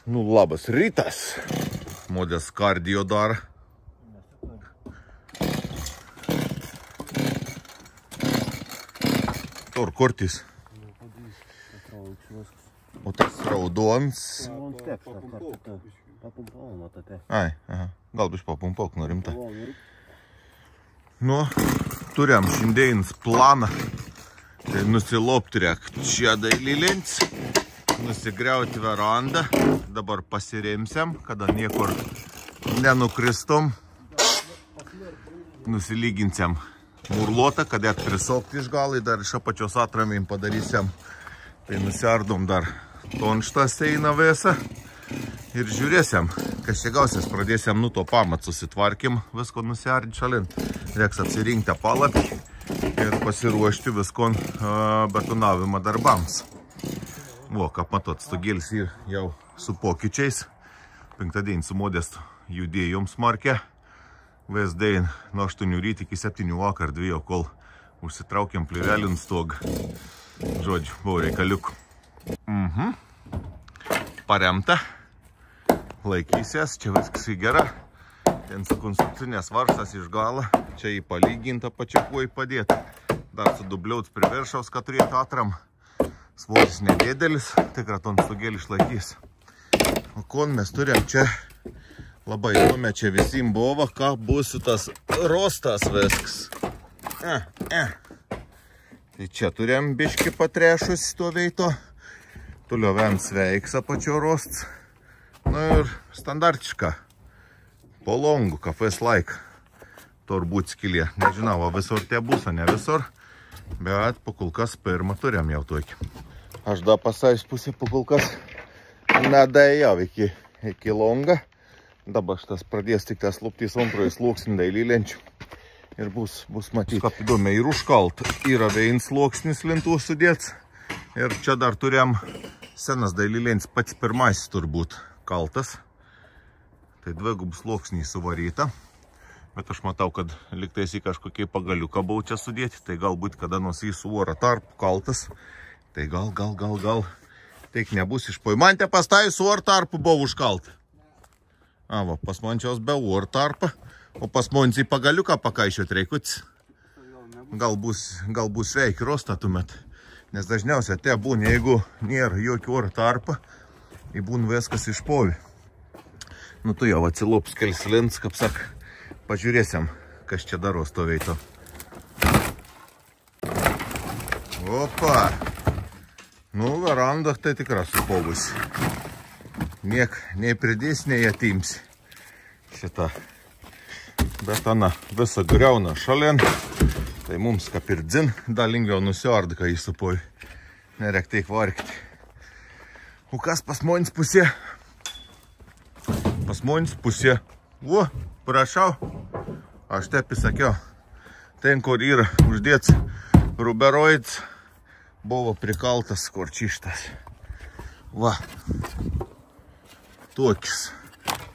Nu, labas rytas. Modės kardio dar. Tur kurtis. O tas raudons. Ai, aha. Gal bišķi papumpauk, nu rimta. Nu, turėjom šiandienas planą. Tai nusilopti čia dailylins, nusigriauti verandą. Dabar pasiremsiam, kada niekur nenukristom. Nusilyginsiam murlotą, kad prisokti iš galai, dar iš apačios atramėjim padarysiam. Tai nusiardom dar tonštas eina vėsą. Ir žiūrėsiam, kas čia gausias, pradėsiam nuo to pamat susitvarkim, visko nusiardyti šalin. Reiks apsirinkti palapį ir pasiruošti visko betonavimo darbams. O, kaip matot, stogėlis jau su pokyčiais. Penktadienį su Modestu judėjom smarkę. Vesdain nuo 8 ryt iki 7 vakar 2, kol užsitraukėm plivelin stog. Žodžiu, buvo reikaliuk. Paremta. Laikysies, čia viskas į gerą. Ten su konstrukcinės varžtas iš galo. Čia į palygintą pačiakuoj padėti. Dar su dubliauts prie viršaus, kad turėtų atram. Svoris nedėdelis, tikra ton stogėlį išlaikys. O kon mes turėjom čia labai įdomia, čia visim buvo, ką bus tas rostas viskas. Tai čia turėjom biškį patrešus to veito. Toliau vien sveiks apačio rosts. Nu ir standartiška. Po longų, kafes laik. Turbūt skilė. Nežinau, visur tie bus, ne visur. Bet pakulkas pirmą turėjom jau tokį. Aš da pasais pusė pakulkas nedėjau iki longą. Dabar šitas pradės tik tas luptys antroji sluoksnį dailylenčių. Ir bus matyti. Kaip įdomiai ir užkalt. Yra veins sluoksnis lintų sudėts. Ir čia dar turėjom senas dailylens, pats pirmasis turbūt kaltas. Tai dvigubų sluoksnį suvaryta. Bet aš matau, kad liktais į kažkokį pagaliuką buvau čia sudėti. Tai galbūt kada nors į su oro tarpu kaltas. Tai gal. Taip nebus išpoj. Man te pastai su oro tarpu buvo užkalta. Va, pas man čiaus be oro tarpa. O pas man į pagaliuką pakaišiot reikutis. Gal bus sveiki rostą tuomet. Nes dažniausiai te būna, jeigu nėra jokio oro tarpa, tai būna viskas išpovi. Nu tu jau atsilops kelis lins, kaip sak, pažiūrėsim, kas čia daros to veito. Opa! Nu, veranda tai tikras supovus. Nei pridės, nei atimsi šitą. Bet ana visą griauna šalin. Tai mums kaip ir dzin, dar lengviau nusiarda, kai jis supoj. Nerek teik varkti. O kas pas monis pusė? Pas monis pusė. O, prašau. Aš taip įsakiau. Ten, kur yra uždėts ruberoids, buvo prikaltas korčištas. Va. Tokis.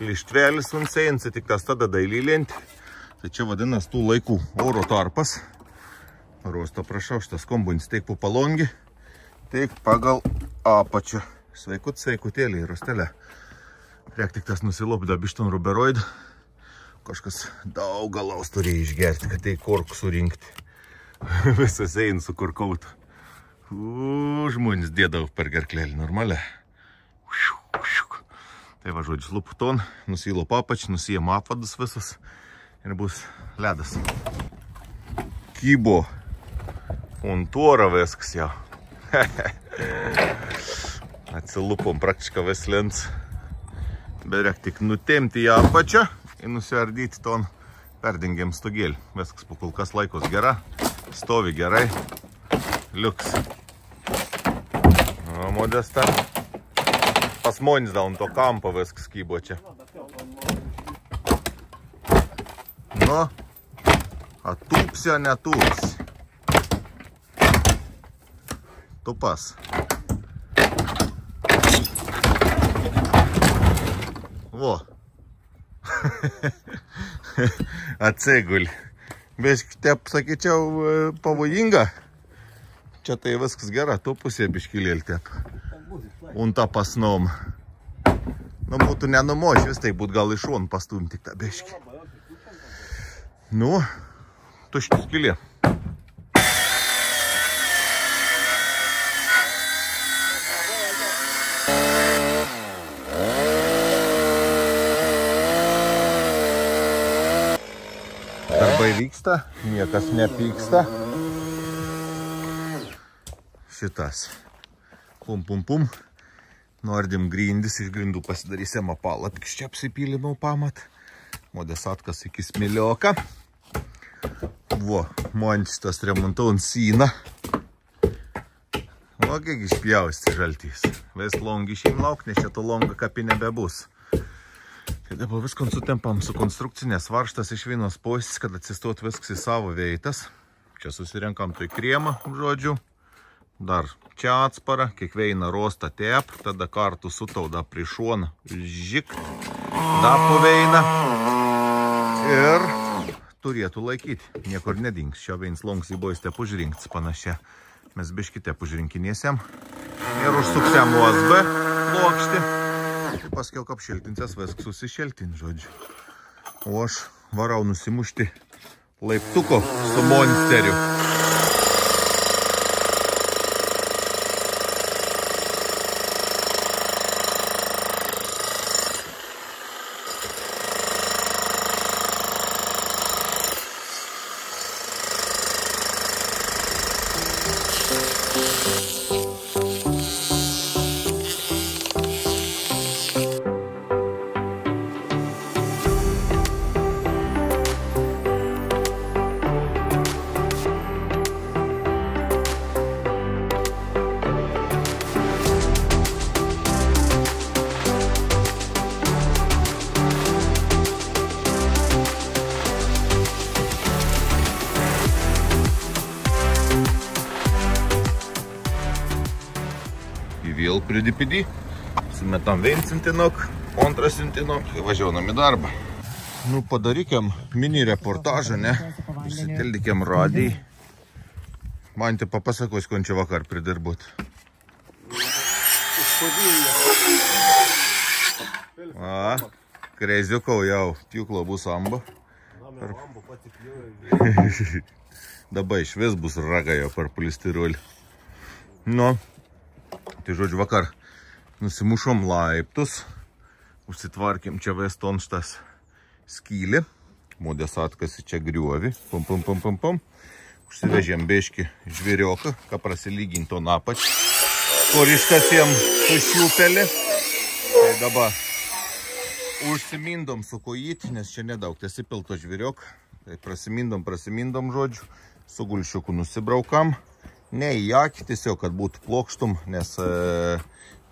Lištvelis unsėjins, tik tas tada dailylenti. Tai čia vadinas tų laikų oro tarpas. Rosto prašau, šitas kombunis teik po palongi, teik pagal apačią. Sveikutėlį ir rostelę. Reik tik tas nusilopda bišton ruberoidą. Kažkas daug galaus turi išgerti, kad teik korkų surinkti. Visas ein su korkautu. Žmonės dėdavo per gerklelį normaliai. Tai va, žodžiu, lupu ton, nusilop apačią, nusijam apvadus visas. Ir bus ledas. Kybo. Un tuora viskas jau. Atsilupom praktiškai vis lins. Beveik tik nutemti į apačią ir nusiardyti ton perdengėm stogėlį. Viskas po kol kas laikos gera. Stovi gerai. Liuks. O, Modesta. Pas monis dal to kampo viskas kybo čia. Nu, atūpsi, o netūpsi. Tupas. Vo. Atsiguli. Biški, taip sakyčiau, pavojinga. Čia tai viskas gera, to pusė biškilėlį taip. Un ta pasnom. Nu, būtų nenumoš, vis tai būt gal iš šon pastumti tik tą beškį. Nu, tuštis skylė. Darbai vyksta, niekas nepyksta. Šitas. Pum, pum, pum. Nuardėm grindis, iš grindų pasidarysim apalapkis, čia apsipylimau pamat. Modesatkas iki smėlioka. Vo, mončitas remontau ant syną. O, kiek išpjausti žaltys. Vis longi šeim lauk, nes čia to longa kapi nebebus. Tai dabar viską sutempam su konstrukcinės varštas iš vienos pusės, kad atsistot viskas į savo veitas. Čia susirenkam tai kremą, žodžiu. Dar čia atspara, kiekvieną rostą tep, tada kartu sutauda prie šoną, žik, da poveina ir turėtų laikyti, niekur nedings. Čia veins longs įbojas tep užrinkts panašia. Mes biški tep užrinkinėsiam ir užsuksiam USB plokštį. Ir paskiau apšiltinsės viskas susišiltin, žodžiu. O aš varau nusimušti laiptuko su monsteriu. Vėl pridipidį, sumetam vien centinok, antrą centinok ir važiuonam į darbą. Nu, padarykiam mini reportažą, ne? Išsiteldikiam radijai. Man te papasakos, kon čia vakar pridirbot. A, kreziukau jau, tjuklo bus amba. Dabar iš vis bus raga jau per polistirolį. Nu. Tai žodžiu, vakar nusimušom laiptus, užsitvarkėm čia vestonštas skylį, modesatkas čia griuovi, pum, pum, pum, pum, pum. Užsivežėm beškį žvėrioką, ką prasilyginto napač, kur iškasėm su šiupelį. Tai dabar užsimindom su kojit, nes čia nedaug tesipilto žvėriok. Tai prasimindom, žodžiu, su gulšiuku nusibraukam. Ne į akį, tiesiog, kad būtų plokštum, nes čia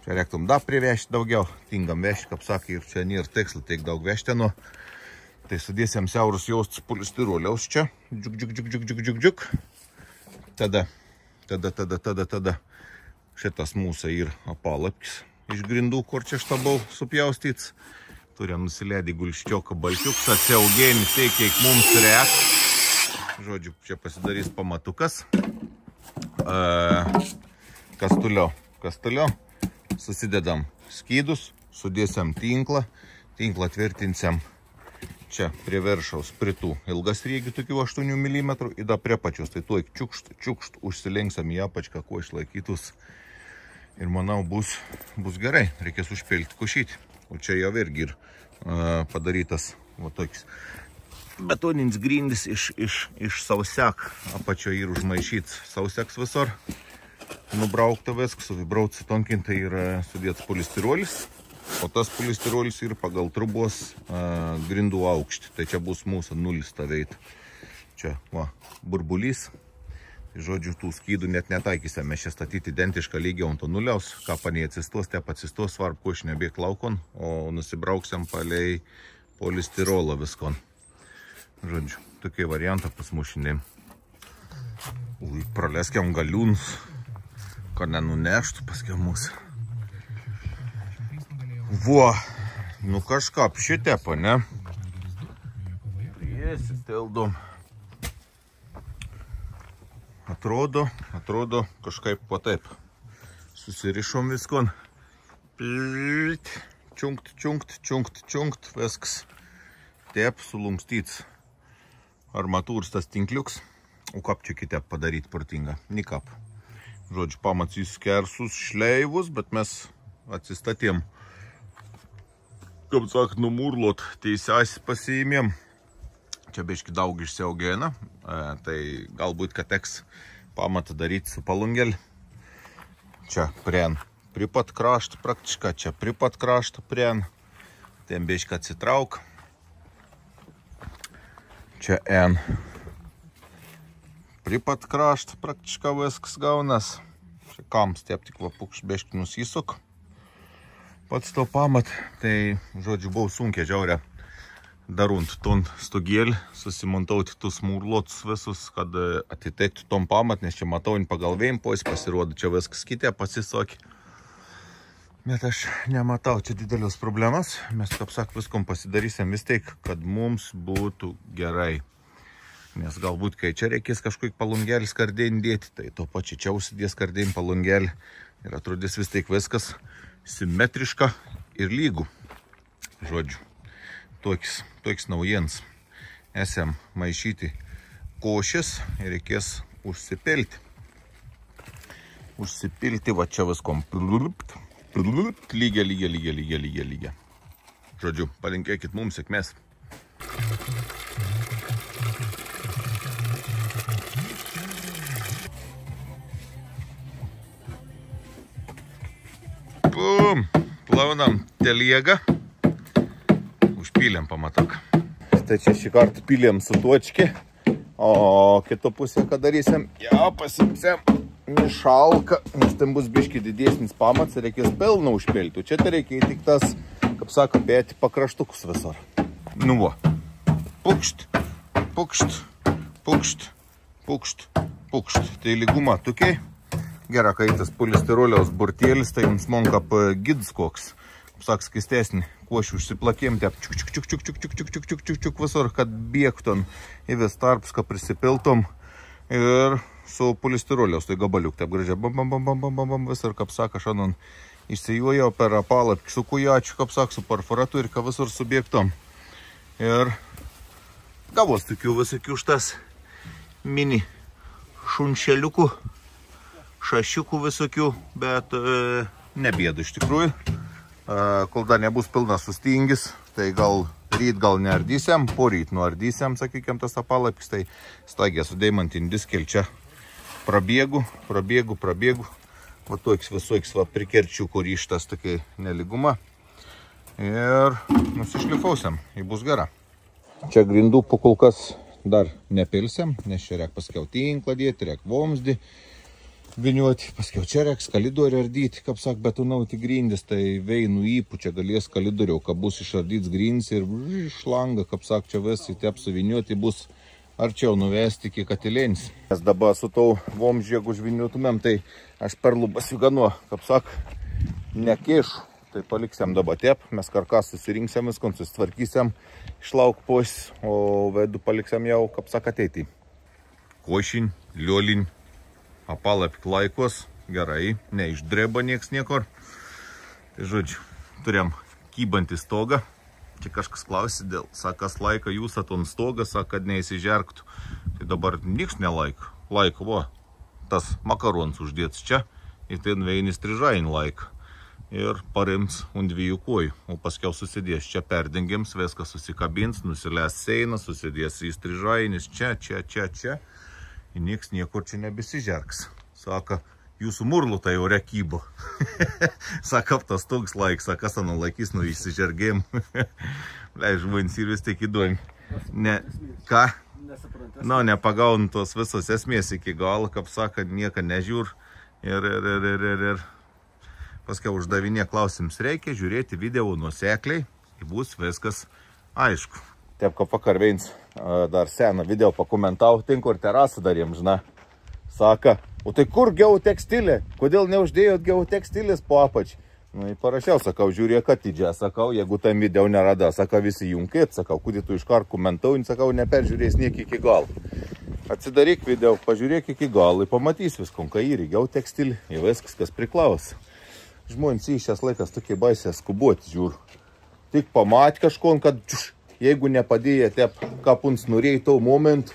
reiktum da privežti daugiau. Tingam vežti, kaip sakė, ir čia nėra tikslo tiek daug vežteno. Tai sudėsiam siaurus jaustus polistiroliaus čia. Džiuk. Tada šitas mūsų ir apalapkis iš grindų, kur čia štabau supjaustyts. Turim nusileidį gulščioką balkiuks, atsiaugenį, tai kiek mums reik. Žodžiu, čia pasidarys pamatukas. Kas toliau, susidedam skydus, sudėsiam tinklą tvirtinsiam čia prie viršaus pritų ilgas rėgių tokių 8 mm ir da prie pačios, tai tuoj čiukšt, užsilenksiam į apačką, kuo išlaikytus ir manau bus gerai, reikės užpilti kušyti, o čia jau irgi ir padarytas va toks betoninis grindis iš sausiak, apačio ir užmaišyt sausiaks visur, nubraukta viskas, suvibraut, sutonkinta ir sudėtas polistirolis, o tas polistirolis ir pagal trubos grindų aukštį, tai čia bus mūsų nulis stoveit. Čia, va, burbulys, tai žodžiu, tų skydų net netaikysime, mes čia statyti identišką lygį ant to nuliaus, kapaniai atsistos, tep atsistos, svarb, ko aš nebėg laukon, o nusibrauksiam palei polistirolą viskon. Žodžiu, tokie variantą pasmušinėm. Praleiskiam galiūnus, kad nenuneštų paskiau mūsų. Vo, nu kažką apšitepa, ne? Įsitildom. Atrodo kažkaip po taip. Susirišom viskon. čiunkt, viskas. Taip, sulumstyts armatūrs tas tinkliuks. O kaip čia kitaip padaryti protingą? Nikap. Žodžiu, pamatys kersus, šleivus, bet mes atsistatėm. Kaip sakant, numurlot, teisės pasiėmėm. Čia biški daug išsiaugėna, tai galbūt, kad teks pamatą daryti su palungeliu. Čia prien pripat kraštą praktiškai, čia pripat kraštą prien. Ten biški atsitrauk. Čia N. Pripat kraštą praktiškai viskas gaunas. Čia kams taip tik va pukš biški nusisuk. Pats to pamat, tai, žodžiu, buvau sunkiai žiaurę darunt ton stogėlį, susimontauti tus mūrlotus visus, kad atitektų tom pamat, nes čia matau, pagal vėjim pasirodo, čia viskas kitė pasisokė. Bet aš nematau čia didelios problemas, mes, kaip sak, viskom pasidarysim vis tiek, kad mums būtų gerai. Nes galbūt, kai čia reikės kažkokį palungelį skardinį dėti, tai to pačiu čia užsidės skardinį palungelį ir atrodys vis tiek viskas simetriška ir lygų. Žodžiu, toks naujienas. Esam maišyti košės ir reikės užsipilti. Užsipilti, va čia viskom. Lygia. Žodžiu, palinkėkit mums sėkmės. Plaunam teliegą. Užpylėm pamatok. Tai čia šį kartą pylėm su točki. O kito pusę, ką darysim, jau pasimsėm mišalką, nes ten bus biški didesnis pamats ir reikės pilną užpilti. Čia tai reikia tik tas, kaip sako, bėti pakraštukus visur. Nu va. Pukšt. Tai lyguma tokiai. Gera, kai tas polistiroliaus burtėlis, tai jums man kaip gids koks. Kaip saks, keistesnį. Košių užsiplakėm, tep čiuk visur, kad bėgtum į vis tarps, kad prisipiltum. Ir su polistiroliaus, tai gabaliuk, taip gražiai, bam, visur, kaip saka, šiandien išsijuojo per apalą, su kujačiu, kaip sak, su perforatu ir ką visur subėgtum. Ir gavos tokių visokių štas mini šunšeliukų, šašiukų visokių, bet nebėdu iš tikrųjų. Kol dar nebus pilnas sustingis, tai gal ryt gal neardysiam, poryt nuardysiam, sakykiam, tas apalapis, tai staigė su deimantin diskel čia prabėgu. Va toks visoks va prikerčiukų ryštas tokia neliguma. Ir nusišlifausiam, jį bus gera. Čia grindų pakolkas dar nepilsiam, nes čia reik paskiau tinklą dėti, reik vomsdį viniuoti, paskiau čia reiks kalidorių ardyti, kaip sak, betonauti grindis, tai veinų įpučia galės kalidorių, kad bus išardyts grindis ir šlanga, kaip sak, čia vis įtep suviniuoti bus arčiau nuvesti iki katilėnis. Nes dabar su tau vomžėgu žviniuotumėm, tai aš per lubas jų ganu, kaip sak, nekėšu, tai paliksiam dabar tep, mes karkas susirinksim viskon, susitvarkysim, išlauk pos, o vedu paliksiam jau, kaip sak, ateitį. Košin, liolin. Apalapik laikos, gerai, neišdreba nieks niekur. Tai žodžiu, turėjom kybantį stogą. Čia kažkas klausė dėl, sakas, laika jūs aton stogą, sak, kad neįsižerktų. Tai dabar niks nelaiko. Laiko, va, tas makarons uždėts čia, ir ten veinis trižain laika. Ir parims ant dviejų kojų. O paskiau susidės čia perdengiams, viskas susikabins, nusiles seinas, susidės į trižainis čia. Ir nieks niekur čia nebesižerks. Saka, jūsų murlu tai jau rekybo. Saka, tas toks laik, saka, sanu laikys, nu įsižergėm. Leis žmonės ir vis tiek įdomi. Ką? Na, nepagaun tos visos esmės iki galo, kaip saka, nieka nežiūr. Ir paskiau uždavinė klausims reikia žiūrėti video nuosekliai. Ir bus viskas aišku. Taip, kaip vakar veins dar seną video pakomentau, ten kur terasą darėm, žina. Saka, o tai kur geotekstilė? Kodėl neuždėjot geotekstilės po apač? Nu, parašiau, sakau, žiūrėk atidžią, sakau, jeigu tam video nerada, sakau, visi junkit, sakau, kudį tu iškart komentau, sakau, neperžiūrės niek iki gal. Atsidaryk video, pažiūrėk iki gal, ir pamatys viskom, kai yra geotekstilė, ir viskas, kas priklauso. žmonės į šias laikas tokie baisė skuboti, žiūr. Tik pamat kažkon, kad jeigu nepadėję tep kapuns norėjai tau momentų,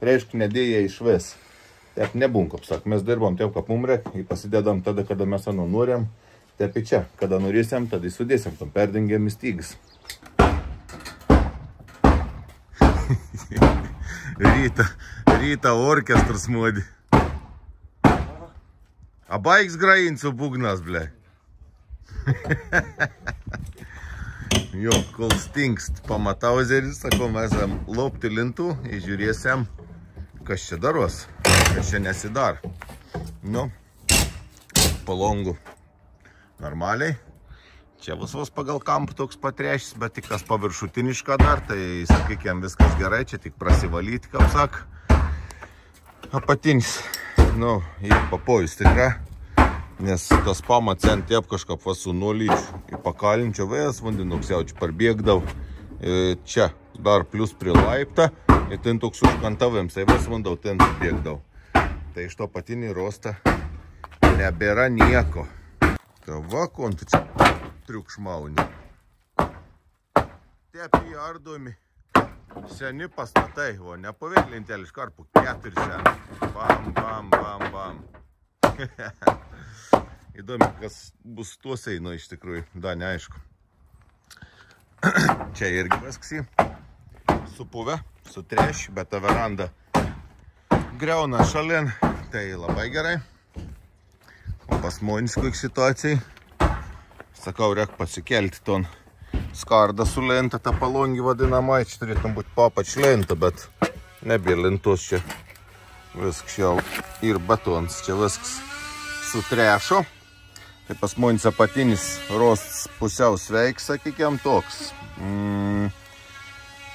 reiškia nedėję išves. Tep nebūn, kaip sak, mes dirbam tep, kaip mum reik, pasidedam tada, kada mes anu norėjom, tep į čia, kada norėsim, tada įsudėsim, tam perdengiam įstygas. Ryta orkestras modi. A baigs grajint su būgnas, blei. Jo, kol stingst pamatauzeris, sako, mes lopti lintų, įžiūrėsim, kas čia daros, kas čia nesidar. Nu, palongų normaliai. Čia vos pagal kampų toks patrešis, bet tik kas paviršutiniška dar, tai sakykime viskas gerai, čia tik prasivalyti, kaip sak. Apatinis, nu, į papojus tikra, nes tas pamatsen tiep kažką su nuolyčių. Į pakalinčio vėjas vandinuks jaučiu parbėgdau. Čia dar plus prie laiptą, ir ten toks užkantavėm, tai vis vandau, ten bėgdau. Tai iš to patinį rostą nebėra nieko. Tai va, kontu čia triukšmauni. Tepi ardomi seni pastatai, o nepaveiklintelį iš karpų 4 seni. Bam, bam, bam, bam. Įdomi, kas bus tuos eino iš tikrųjų, da, neaišku. Čia irgi viskas supuvę, sutreš, bet ta veranda greuna šalin, tai labai gerai. O pas monis kokia situacijai, sakau, reik pasikelti ton skardą su lenta, tą palongį vadinamą, čia turėtum būti papač lenta, bet nebė lentos čia. Viskas jau ir betons, čia viskas sutrešo. Tai pas monis apatinis rosts pusiau sveiks, sakykiam, toks.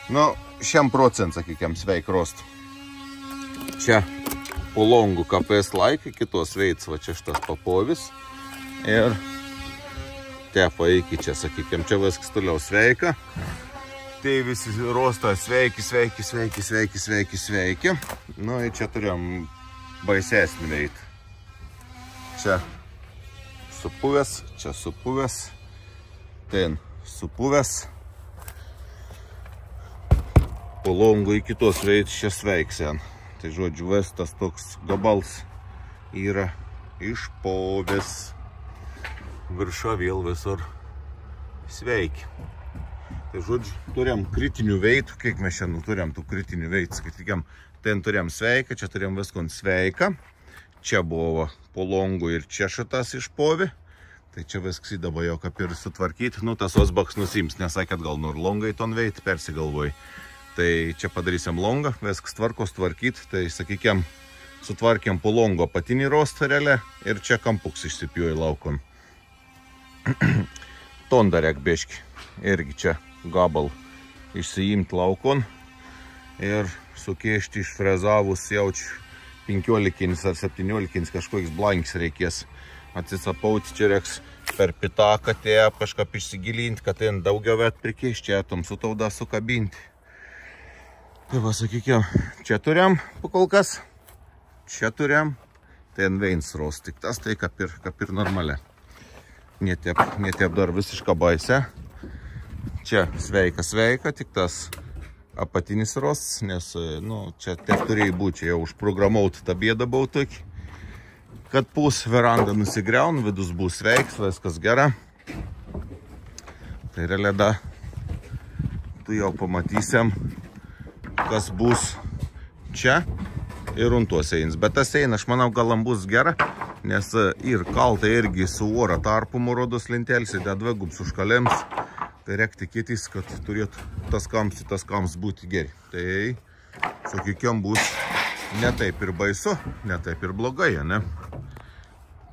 Nu, 100%, sakykiam, sveik rost. Čia polongų KPS laikai, kitos veids, va čia šitas papovis. Ir tepa iki čia, sakykiam, čia viskas toliau sveika. Tai visi rostą sveiki, sveiki, sveiki, sveiki, sveiki, sveiki. Nu, ir čia turėjom baisesnį veid. Čia supuvęs, čia supuvęs, ten supuvęs. Po longo į kitos veids čia sveiksen. Tai žodžiu, vestas toks gabals yra išpovės. Virša vėl visur sveiki. Tai žodžiu, turėjom kritinių veidų, kiek mes šiandien turėjom tų kritinių veidų. Skaitikėm, ten turėjom sveiką, čia turėjom viskon sveiką. Čia buvo po longu ir čia šitas išpovė. Tai čia viskas įdavo jau kaip ir sutvarkyti. Nu, tas osbaks nusims, nesakėt gal nur longai ton veid, persigalvoj. Tai čia padarysim longą, viskas tvarkos tvarkyti. Tai sakykėm, sutvarkėm po longo apatinį rostą realią ir čia kampuks išsipjuoja laukon. Ton dar reik beški. Irgi čia gabal išsiimti laukon. Ir sukėšti išfrezavus jaučiu 15 ar 17 kažkoks blankis reikės atsisapauti. Čia reiks per pitaką tep kažkap išsigilinti, kad ten daugiau vet prikėš, čia atom su tauda sukabinti. Tai va, sakykime, čia turėjom pakol kas, čia turėjom, ten veins rost, tik tas tai kaip ir normalia. Netep dar visišką baisę. Čia sveika, tik tas apatinis rosts, nes, nu, čia tep turėjai būti, čia jau užprogramauti tą bėdą buvau tokį, kad pus veranda nusigriaun, vidus bus sveiks, viskas gera. Tai realiai da, tu jau pamatysim, kas bus čia ir untuos eins. Bet tas ein, aš manau, galam bus gera, nes ir kaltai irgi su oro tarpumu rodos lentelės, ir dvegubs užkalems. Tai reik tikėtis, kad turėtų tas kams būti geri. Tai, sakykiam, bus ne taip ir baisu, ne taip ir blogai, ne?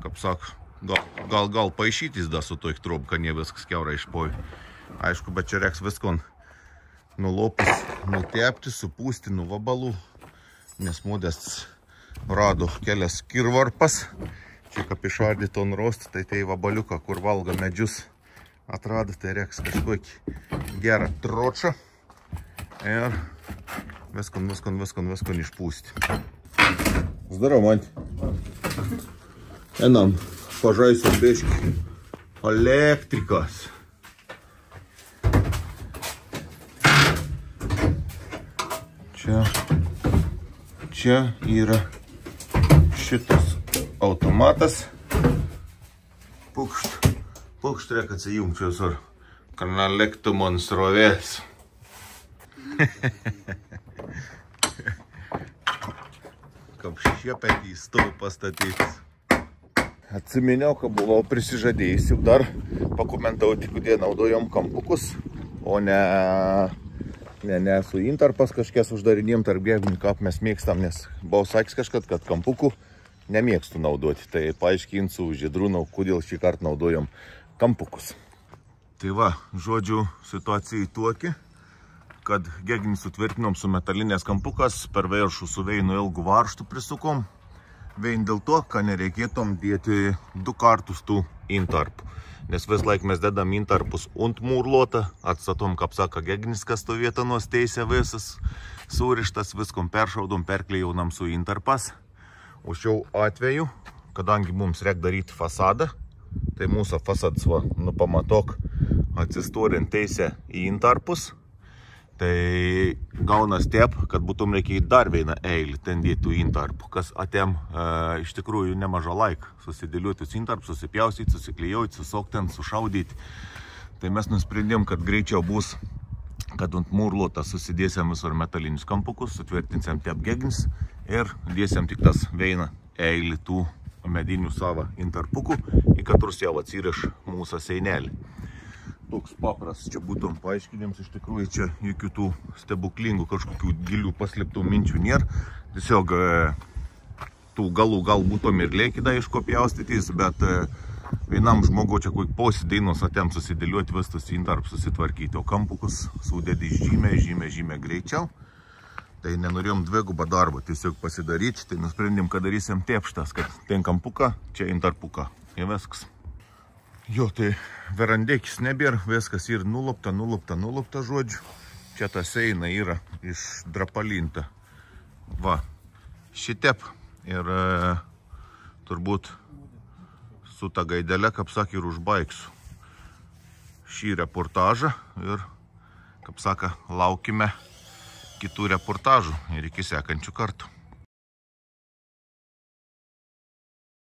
Kaip sak, gal paaišytis da su toj trob, kad ne viskas kiaurai išpoj. Aišku, bet čia reiks viskon nulopus, nutepti, supūsti, nuvabalų, nes modestas rado kelias kirvarpas. Čia kaip išardė ton rost, tai tai vabaliuką, kur valgo medžius. Atrado, tai reiks kažkokį gerą tročą ir viskon išpūsti. Здорово, Мань. Энам, пожайся, бешки. Elektrikas. Čia yra šitas automatas. Pukšt reikia atsijungčiaus ar kanalektų man srovės. Kaip šiepetį stovų pastatytis. Atsiminiau, kad buvau prisižadėjęs jau dar pakomentauti, kodėl naudojom kampukus, o ne su intarpas kažkies uždarinėjom tarp gebinių, kaip mes mėgstam, nes buvau sakęs kažkad, kad kampukų nemėgstu naudoti. Tai paaiškinsiu Žydrūnau, kodėl šį kartą naudojom kampukus. Tai va, žodžiu, situacija tokia, kad geginį sutvirtinom su metalinės kampukas, per viršų su veinu ilgų varžtų prisukom. Vein dėl to, kad nereikėtum dėti 2 kartus tų intarpų. Nes vis laik mes dedam intarpus ant mūrlotą, atstatom, kaip saka, geginis, kas to vietą nusteisė visas, surištas, viskom peršaudom, perklijaunam su intarpas. O šiau atveju, kadangi mums reikia daryti fasadą, tai mūsų fasadas, va, pamatok, atsistorint teisę į intarpus, tai gaunas taip, kad būtum reikia dar vieną eilį ten dėtų intarpų, kas atėm iš tikrųjų nemažą laiką susidėliuotis intarpus, susipjaustyti, susiklijauti, susokti, sušaudyti. Tai mes nusprendėm, kad greičiau bus, kad ant mūrlotą susidėsim visur metalinius kampukus, sutvirtinsim taip gegins ir dėsim tik tas vieną eilį tų medinių savo intarpukų, į katrus jau atsiriš mūsų seinelį. Toks papras, čia būtum paaiškinims, iš tikrųjų čia jokių tų stebuklingų kažkokių gilių paslėptų minčių nėra. Tiesiog tų galų gal būtum ir lėkida iškopjaustytis, bet vienam žmogu čia kokių posidainos atėm susidėliuoti vistus intarpus susitvarkyti, o kampukus sudėdi žymiai greičiau. Tai nenorėjom dvigubą darbą tiesiog pasidaryti, tai nusprendėm, kad darysim tėpštas, kad ten kampuką, čia intarpuką. Ir viskas. Jo, tai verandėkis nebėra, viskas ir nulupta žodžiu. Čia tas eina yra išdrapalinta. Va, šitep. Ir turbūt su ta gaidelė, kaip sakė, ir užbaigsiu šį reportažą. Ir, kaip saka, laukime kitų reportažų ir iki sekančių kartų.